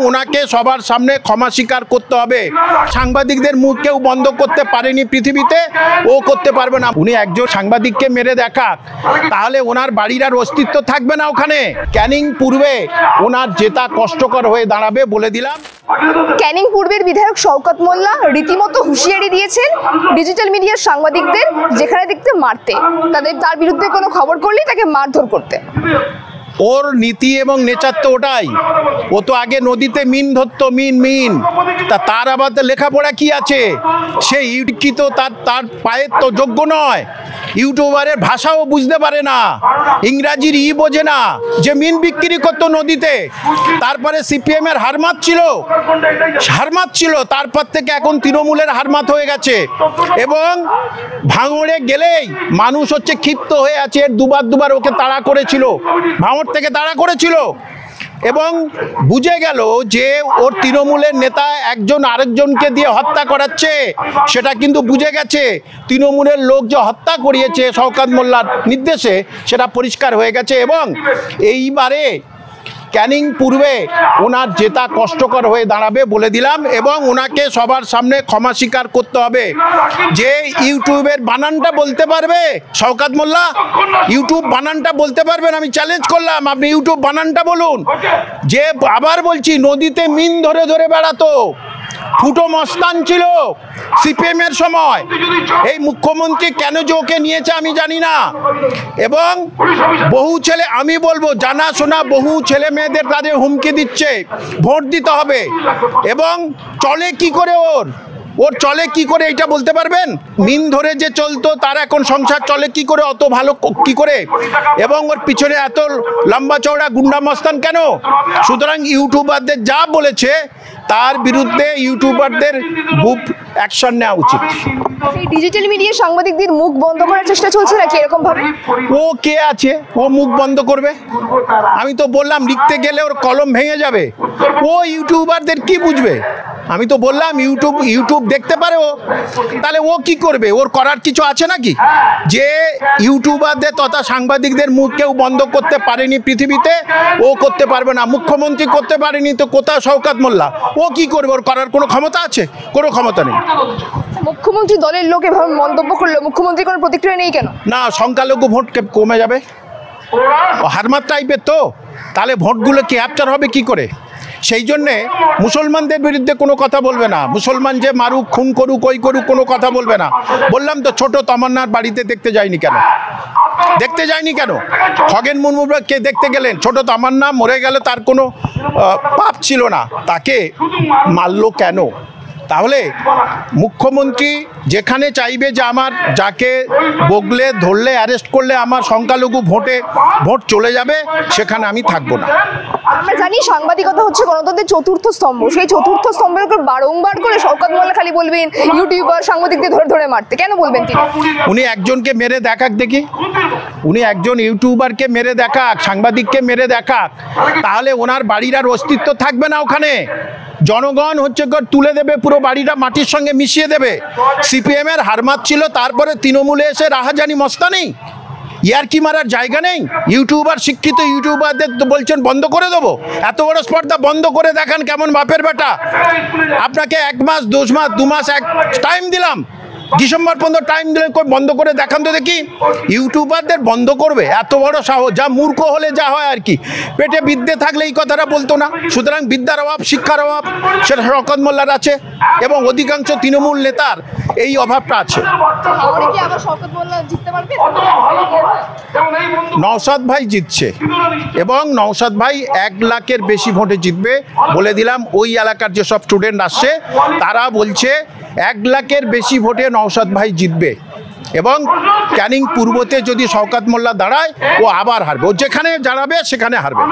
ওনাকে সবার সামনে ক্ষমা স্বীকার করতে হবে। সাংবাদিকদের মুখ কেউ বন্ধ করতে পারেনি পৃথিবীতে, ও করতে পারবে না। উনি একজন সাংবাদিককে মেরে দেখাক, তাহলে ওনার বাড়ির আর অস্তিত্ব থাকবে না ওখানে। ক্যানিং পূর্বে ওনার জেতা কষ্টকর হয়ে দাঁড়াবে বলে দিলাম। ক্যানিং পূর্বের বিধায়ক শওকত মোল্লা রীতিমতো হুঁশিয়ারি দিয়েছেন ডিজিটাল মিডিয়ার সাংবাদিকদের যেখানে দেখতে মারতে, তার বিরুদ্ধে কোনো খবর করলেই তাকে মারধর করতে। ওর নীতি এবং নেচার তো ওটাই। ও তো আগে নদীতে মিন ধরতো, মিন তার আবার লেখাপড়া কি আছে? সে শিক্ষিত, তার পায়ের তো যোগ্য নয়। ইউটিউবারের ভাষাও বুঝতে পারে না, ইংরাজির বোঝে না, যে মিন বিক্রি করতো নদীতে। তারপরে সিপিএম এর হারমাত ছিল, তারপর থেকে এখন তৃণমূলের হারমাত হয়ে গেছে। এবং ভাঙড়ে গেলেই মানুষ হচ্ছে ক্ষিপ্ত হয়ে আছে। দুবার ওকে তাড়া করেছিল, ভাঙড় থেকে তাড়া করেছিল, এবং বুঝে গেল যে ওর তৃণমূলের নেতা একজন আরেকজনকে দিয়ে হত্যা করাচ্ছে। সেটা কিন্তু বুঝে গেছে। তৃণমূলের লোক যে হত্যা করিয়েছে শওকত মোল্লার নির্দেশে, সেটা পরিষ্কার হয়ে গেছে। এবং এইবারে ক্যানিং পূর্বে ওনার জেতা কষ্টকর হয়ে দাঁড়াবে বলে দিলাম। এবং ওনাকে সবার সামনে ক্ষমা স্বীকার করতে হবে। যে ইউটিউবের বানানটা বলতে পারবে শওকত মোল্লা, ইউটিউব বানানটা বলতে পারবেন? আমি চ্যালেঞ্জ করলাম, আপনি ইউটিউব বানানটা বলুন। যে আবার বলছি, নদীতে মিন ধরে বেড়াতো, ফুটো মস্তান ছিল সিপিএম এর সময়। এই মুখ্যমন্ত্রী কেন যে ওকে নিয়েছে আমি জানি না। এবং বহু ছেলে, আমি বলবো জানাশোনা বহু ছেলে মেয়েদের তাদের হুমকি দিচ্ছে ভোট দিতে হবে। এবং চলে কি করে ওর চলে কি করে এটা বলতে পারবেন? মিন ধরে যে চলতো, তার এখন সংসার চলে কি করে, অত ভালো কি করে? এবং ওর পিছনে এত লম্বা চওড়া গুন্ডা মস্তান কেন? সুতরাং ইউটিউবারদের যা বলেছে তার বিরুদ্ধে ইউটিউবারদের খুব অ্যাকশন নেওয়া উচিত। এই ডিজিটাল মিডিয়ার সাংবাদিকদের মুখ বন্ধ করার চেষ্টা চলছে নাকি এরকম ভাবে? ও কে আছে ও মুখ বন্ধ করবে? আমি তো বললাম, লিখতে গেলে ওর কলম ভেঙে যাবে। ও ইউটিউবারদের কি বুঝবে? আমি তো বললাম ইউটিউব দেখতে পারে ও, তাহলে ও কি করবে? ওর করার কিছু আছে নাকি? যে ইউটিউবারদের তথা সাংবাদিকদের মুখ কেউ বন্ধ করতে পারেনি পৃথিবীতে, ও করতে পারবে না। মুখ্যমন্ত্রী করতে পারেনি, তো কোথাও শওকত মোল্লা, ও কি করবে? ওর করার কোনো ক্ষমতা আছে? কোনো ক্ষমতা নেই। মুখ্যমন্ত্রী দলের লোক এভাবে মন্তব্য করলো, মুখ্যমন্ত্রী কোনো প্রতিক্রিয়া নেই কেন? না, সংখ্যালঘু ভোট কমে যাবে। হারমাত টাইপের তো, তাহলে ভোটগুলো ক্যাপচার হবে কি করে? সেই জন্যে মুসলমানদের বিরুদ্ধে কোনো কথা বলবে না। মুসলমান যে মারুক, খুন করুক, ওই করুক, কোনো কথা বলবে না। বললাম তো, ছোট তমান্নার বাড়িতে দেখতে যায়নি কেন? খগেন মুর্মুকে দেখতে গেলেন, ছোট তামান্না মরে গেল, তার কোনো পাপ ছিল না, তাকে মারলো কেন? তাহলে মুখ্যমন্ত্রী যেখানে চাইবে যে আমার যাকে বগলে ধরলে অ্যারেস্ট করলে আমার সংখ্যালঘু ভোট চলে যাবে, সেখানে আমি থাকবো না। আমরা জানি সাংবাদিকতা হচ্ছে গণতন্ত্রের চতুর্থ স্তম্ভ। সেই চতুর্থ স্তম্ভের উপর বারংবার করে শওকত মোল্লা খালি বলবেন ইউটিউবার সাংবাদিকদের ধরে মারতে। কেন বলবেন তিনি? উনি একজনকে মেরে দেখাক দেখি, উনি একজন ইউটিউবারকে মেরে দেখাক, সাংবাদিককে মেরে দেখাক, তাহলে ওনার বাড়ির আর অস্তিত্ব থাকবে না ওখানে। জনগণ হচ্ছে তুলে দেবে, পুরো বাড়িটা মাটির সঙ্গে মিশিয়ে দেবে। সিপিএম এর হারমাত ছিল, তারপরে তৃণমূলে এসে রাহাজানি মস্তানি, ইয়ার কি মারার জায়গা নেই। ইউটিউবার, শিক্ষিত ইউটিউবারদের বলছেন বন্ধ করে দেবো। এত বড় স্পর্ধা, বন্ধ করে দেখান কেমন বাপের বেটা। আপনাকে 1 মাস 2 মাস 2 মাস টাইম দিলাম, ডিসেম্বর পর্যন্ত টাইম দিলে বন্ধ করে দেখান তো দেখি। ইউটিউবারদের বন্ধ করবে? এত বড় সাহস! যা মূর্খ হলে যা হয় আর কি, পেটে বিদ্যে থাকলে এই কথাটা বলতো না। সুতরাং বিদ্যার অভাব, শিক্ষার অভাব সেটা শওকত মোল্লার আছে, এবং অধিকাংশ তৃণমূল নেতার এই অভাবটা আছে। নওশাদ ভাই জিতছে, এবং নওশাদ ভাই 1 লাখের বেশি ভোটে জিতবে বলে দিলাম। ওই এলাকার যেসব স্টুডেন্ট আসছে তারা বলছে 1 লাখের বেশি ভোটে নওশাদ ভাই জিতবে। এবং ক্যানিং পূর্বতে যদি শওকত মোল্লা দাঁড়ায়, ও আবার হারবে। ও যেখানে দাঁড়াবে সেখানে হারবে।